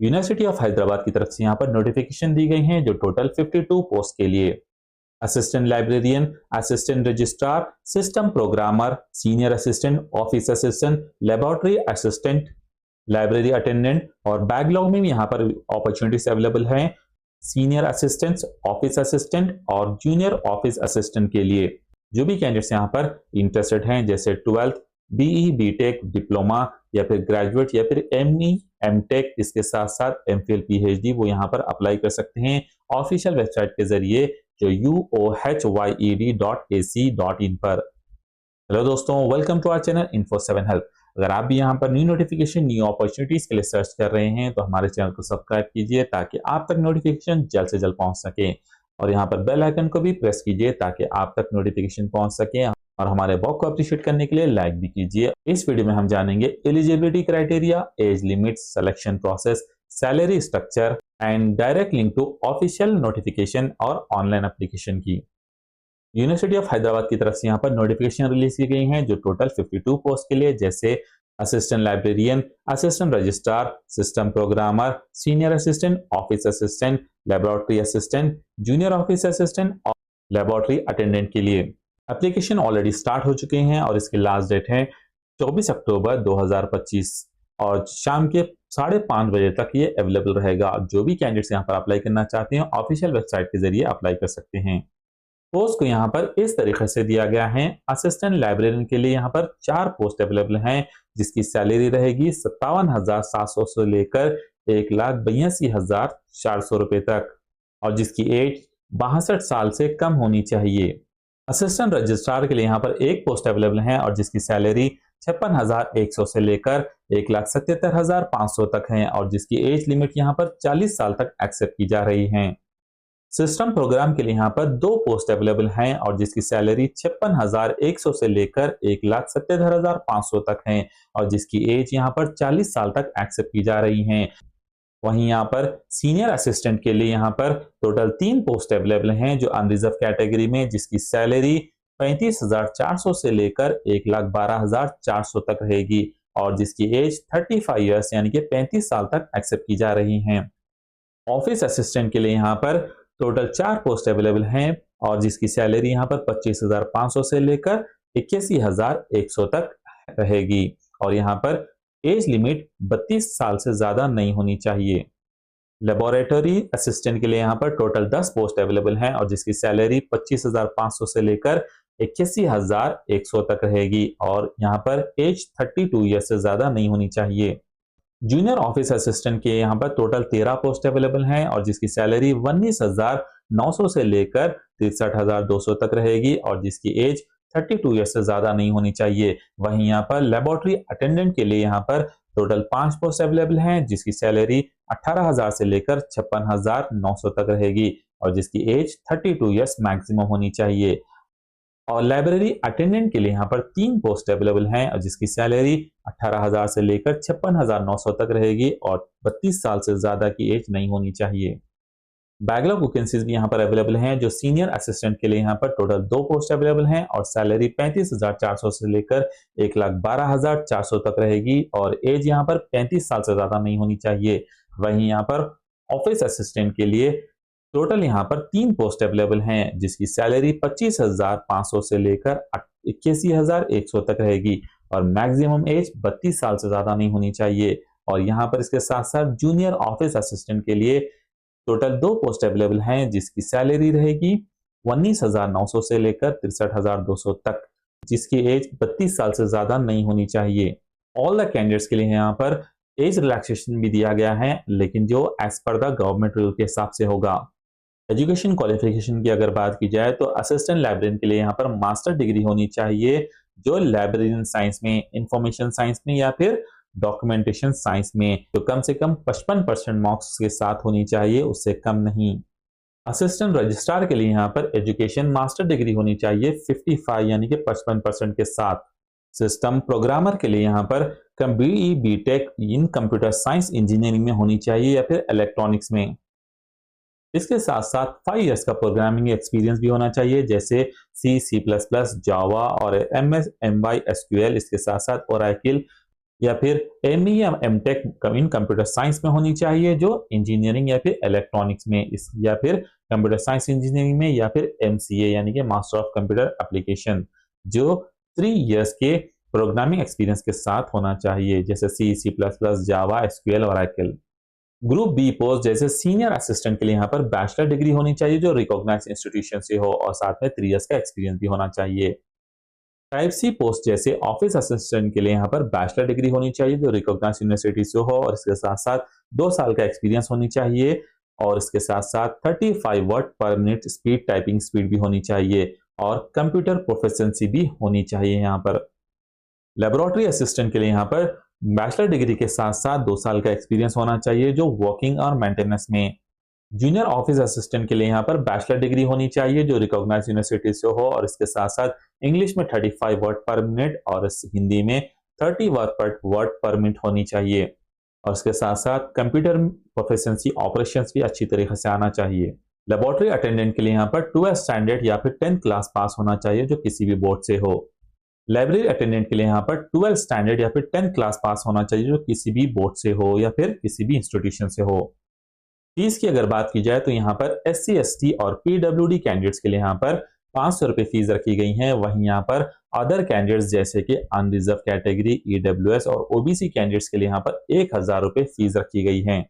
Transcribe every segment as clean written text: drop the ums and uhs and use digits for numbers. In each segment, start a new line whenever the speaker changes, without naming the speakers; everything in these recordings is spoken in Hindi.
यूनिवर्सिटी ऑफ हैदराबाद की तरफ से यहाँ पर नोटिफिकेशन दी गई है जो टोटल 52 पोस्ट के लिए assistant librarian, assistant registrar, system programmer, senior assistant, office assistant, laboratory assistant, library attendant और बैकलॉग में भी यहाँ पर अपॉर्चुनिटीज अवेलेबल हैं सीनियर असिस्टेंट, ऑफिस असिस्टेंट और जूनियर ऑफिस असिस्टेंट के लिए। जो भी कैंडिडेट्स यहाँ पर इंटरेस्टेड हैं जैसे 12th, बीई, बीटेक, डिप्लोमा या फिर ग्रेजुएट या फिर एमई, एमटेक, इसके साथ साथ एमफिल, पीएचडी, वो यहाँ पर अप्लाई कर सकते हैं ऑफिशियल वेबसाइट के जरिए जो uohyed.ac.in पर। हेलो दोस्तों, welcome to our channel info7 help. अगर आप भी यहाँ पर न्यू नोटिफिकेशन, न्यू अपॉर्चुनिटीज के लिए सर्च कर रहे हैं तो हमारे चैनल को सब्सक्राइब कीजिए ताकि आप तक नोटिफिकेशन जल्द से जल्द पहुंच सके और यहाँ पर बेल आइकन को भी प्रेस कीजिए ताकि आप तक नोटिफिकेशन पहुंच सके और हमारे वर्क को अप्रिशिएट करने के लिए लाइक भी कीजिए। इस वीडियो में हम जानेंगे eligibility criteria, age limit, selection process, salary structure and direct link to official notification और ऑनलाइन एप्लीकेशन की। यूनिवर्सिटी ऑफ हैदराबाद की तरफ से यहाँ पर नोटिफिकेशन रिलीज की गई हैं जो टोटल 52 पोस्ट के लिए जैसे assistant librarian, assistant registrar, system programmer, senior assistant, office assistant, laboratory assistant, junior office assistant और लेबोरेटरी अटेंडेंट के लिए। एप्लीकेशन ऑलरेडी स्टार्ट हो चुके हैं और इसकी लास्ट डेट है 24 अक्टूबर 2025 और शाम के 5:30 बजे तक ये अवेलेबल रहेगा। जो भी कैंडिडेट्स यहाँ पर अप्लाई करना चाहते हैं ऑफिशियल वेबसाइट के जरिए अप्लाई कर सकते हैं। पोस्ट को यहाँ पर इस तरीके से दिया गया है। असिस्टेंट लाइब्रेरियन के लिए यहाँ पर 4 पोस्ट अवेलेबल हैं जिसकी सैलरी रहेगी 57,700 से लेकर 1,82,400 रुपए तक और जिसकी एज 62 साल से कम होनी चाहिए। असिस्टेंट रजिस्ट्रार के लिए यहाँ पर एक पोस्ट अवेलेबल है और जिसकी सैलरी 56,100 से लेकर 1,77,500 तक है और जिसकी एज लिमिट यहाँ पर 40 साल तक एक्सेप्ट की जा रही है। सिस्टम प्रोग्राम के लिए यहाँ पर 2 पोस्ट अवेलेबल हैं और जिसकी सैलरी 56,100 से लेकर 1,77,500 तक है और जिसकी एज यहाँ पर 40 साल तक एक्सेप्ट की जा रही है। वहीं यहाँ पर सीनियर असिस्टेंट के लिए यहाँ पर टोटल 3 पोस्ट अवेलेबल हैं जो अनरिजर्व कैटेगरी में जिसकी सैलरी 35,400 से लेकर 1,12,400 तक रहेगी और जिसकी एज 35 ईयर्स यानी कि 35 साल तक एक्सेप्ट की जा रही है। ऑफिस असिस्टेंट के लिए यहाँ पर टोटल 4 पोस्ट अवेलेबल हैं और जिसकी सैलरी यहाँ पर 25,500 से लेकर 81,100 तक रहेगी और यहाँ पर एज लिमिट 32 साल से ज्यादा नहीं होनी चाहिए। लेबोरेटरी असिस्टेंट के लिए यहाँ पर टोटल 10 पोस्ट अवेलेबल हैं और जिसकी सैलरी 25,500 से लेकर 81,100 तक रहेगी और यहाँ पर एज 32 ईयर से ज्यादा नहीं होनी चाहिए। जूनियर ऑफिस असिस्टेंट के यहाँ पर टोटल 13 पोस्ट अवेलेबल हैं और जिसकी सैलरी 19,900 से लेकर 63,200 तक रहेगी और जिसकी एज 32 ईयर से ज्यादा नहीं होनी चाहिए। वहीं यहाँ पर लेबोरेटरी अटेंडेंट के लिए यहाँ पर टोटल 5 पोस्ट अवेलेबल हैं जिसकी सैलरी 18,000 से लेकर 56,900 तक रहेगी और जिसकी एज 32 ईयर्स मैक्सिमम होनी चाहिए। और लाइब्रेरी अटेंडेंट के लिए यहाँ पर 3 पोस्ट अवेलेबल हैं और जिसकी सैलरी 18,000 से लेकर 56,900 तक रहेगी और 32 साल से ज्यादा की एज नहीं होनी चाहिए। बैकलॉग वैकेंसीज भी यहाँ पर अवेलेबल हैं जो सीनियर असिस्टेंट के लिए यहाँ पर टोटल 2 पोस्ट अवेलेबल हैं और सैलरी 35,400 से लेकर 1,12,400 तक रहेगी और एज यहाँ पर 35 साल से ज्यादा नहीं होनी चाहिए। वहीं यहाँ पर ऑफिस असिस्टेंट के लिए टोटल यहाँ पर 3 पोस्ट अवेलेबल हैं जिसकी सैलरी 25,500 से लेकर 81,100 तक रहेगी और मैक्सिमम एज 32 साल से ज्यादा नहीं होनी चाहिए। और यहाँ पर इसके साथ साथ जूनियर ऑफिस असिस्टेंट के लिए टोटल 2 पोस्ट अवेलेबल हैं जिसकी सैलरी रहेगी 19,900 से लेकर 63,200 तक जिसकी एज 32 साल से ज्यादा नहीं होनी चाहिए। ऑल द कैंडिडेट्स के लिए यहाँ पर एज रिलैक्सेशन भी दिया गया है लेकिन जो as per the government rule के हिसाब से होगा। एजुकेशन क्वालिफिकेशन की अगर बात की जाए तो असिस्टेंट लाइब्रेरियन के लिए यहाँ पर मास्टर डिग्री होनी चाहिए जो लाइब्रेरियन साइंस में, इंफॉर्मेशन साइंस में या फिर डॉक्यूमेंटेशन साइंस में जो कम से कम 55% मार्क्स के साथ होनी चाहिए, उससे कम नहीं। असिस्टेंट रजिस्ट्रार के लिए यहाँ पर एजुकेशन मास्टर डिग्री होनी चाहिए 55 यानी कि 55% के साथ। सिस्टम प्रोग्रामर के लिए यहाँ पर BE, BTech in computer science engineering में होनी चाहिए या फिर इलेक्ट्रॉनिक्स में। इसके साथ साथ 5 इयर्स का प्रोग्रामिंग एक्सपीरियंस भी होना चाहिए जैसे सी++, जावा और MS, MY, SQL, इसके साथ साथ ओरेकल या फिर एमई या एमटेक इन कंप्यूटर साइंस में होनी चाहिए जो इंजीनियरिंग या फिर इलेक्ट्रॉनिक्स में इस, या फिर कंप्यूटर साइंस इंजीनियरिंग में, या फिर एमसीए यानी कि मास्टर ऑफ कंप्यूटर एप्लीकेशन जो 3 इयर्स के प्रोग्रामिंग एक्सपीरियंस के साथ होना चाहिए, जैसे C C plus plus, Java, SQL, Oracle. Group B post जैसे सीनियर असिस्टेंट के लिए यहाँ पर बैचलर डिग्री होनी चाहिए जो रिकॉग्नाइज इंस्टीट्यूशन से हो, और साथ में 3 इयर्स का एक्सपीरियंस भी होना चाहिए। टाइप सी पोस्ट जैसे ऑफिस असिस्टेंट के लिए यहाँ पर बैचलर डिग्री होनी चाहिए जो रिकॉग्नाइज यूनिवर्सिटी से हो, और इसके साथ साथ 2 साल का एक्सपीरियंस होनी चाहिए, और इसके साथ साथ 35 वर्ड पर मिनट स्पीड, टाइपिंग स्पीड भी होनी चाहिए, और कंप्यूटर प्रोफिशिएंसी भी होनी चाहिए। यहाँ पर लेबोरेटरी असिस्टेंट के लिए यहाँ पर बैचलर डिग्री के साथ साथ 2 साल का एक्सपीरियंस होना चाहिए जो वर्किंग और मेंटेनेंस में। जूनियर ऑफिस असिस्टेंट के लिए यहाँ पर बैचलर डिग्री होनी चाहिए जो रिकॉग्नाइज यूनिवर्सिटी से हो, और इसके साथ साथ इंग्लिश में 35 वर्ड पर मिनट और हिंदी में 30 वर्ड पर मिनट होनी चाहिए, और इसके साथ साथ कंप्यूटर प्रोफिशिएंसी ऑपरेशंस भी अच्छी तरीके से आना चाहिए। लेबोरेटरी अटेंडेंट के लिए यहाँ पर 12 स्टैंडर्ड या फिर 10th क्लास पास होना चाहिए जो किसी भी बोर्ड से हो। लाइब्रेरी अटेंडेंट के लिए यहाँ पर 12 स्टैंडर्ड या फिर 10th क्लास पास होना चाहिए जो किसी भी बोर्ड से हो या फिर किसी भी इंस्टीट्यूशन से हो। फीस की अगर बात की जाए तो यहाँ पर SC ST और PWD कैंडिडेट्स के लिए यहाँ पर 500 रुपये फीस रखी गई है। वहीं यहाँ पर अदर कैंडिडेट्स जैसे कि अनरिजर्व कैटेगरी, EWS और OBC कैंडिडेट्स के लिए यहाँ पर 1000 रुपये फीस रखी गई है।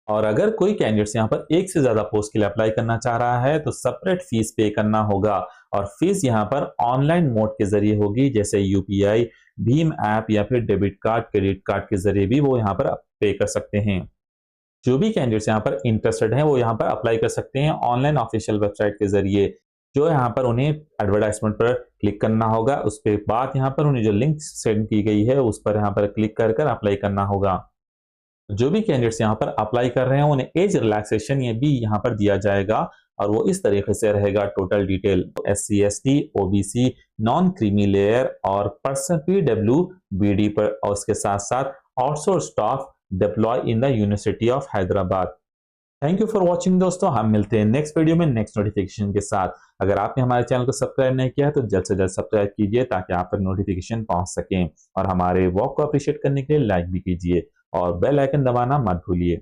और अगर कोई कैंडिडेट्स यहाँ पर एक से ज्यादा पोस्ट के लिए अप्लाई करना चाह रहा है तो सेपरेट फीस पे करना होगा, और फीस यहाँ पर ऑनलाइन मोड के जरिए होगी, जैसे UPI, भीम ऐप या फिर डेबिट कार्ड, क्रेडिट कार्ड के जरिए भी वो यहाँ पर पे कर सकते हैं। जो भी कैंडिडेट्स यहाँ पर इंटरेस्टेड हैं वो यहाँ पर अप्लाई कर सकते हैं ऑनलाइन ऑफिशियल वेबसाइट के जरिए, जो यहाँ पर उन्हें एडवर्टाइजमेंट पर क्लिक करना होगा। उसके बाद यहाँ पर उन्हें जो लिंक सेंड की गई है उस पर यहाँ पर क्लिक कर कर अप्लाई करना होगा। जो भी कैंडिडेट्स यहाँ पर अप्लाई कर रहे हैं उन्हें एज रिलैक्सेशन ये भी यहाँ पर दिया जाएगा, और वो इस तरीके से रहेगा। Total detail SC ST OBC non creamy layer और पर्सन PWBD पर, और उसके साथ साथ outsource staff deploy in the university of Hyderabad. Thank you for watching दोस्तों, हम मिलते हैं नेक्स्ट वीडियो में नेक्स्ट नोटिफिकेशन के साथ। अगर आपने हमारे चैनल को सब्सक्राइब नहीं किया है तो जल्द से जल्द सब्सक्राइब कीजिए ताकि आप तक नोटिफिकेशन पहुंच सकें, और हमारे वर्क को अप्रिशिएट करने के लिए लाइक भी कीजिए और बेल आइकन दबाना मत भूलिए।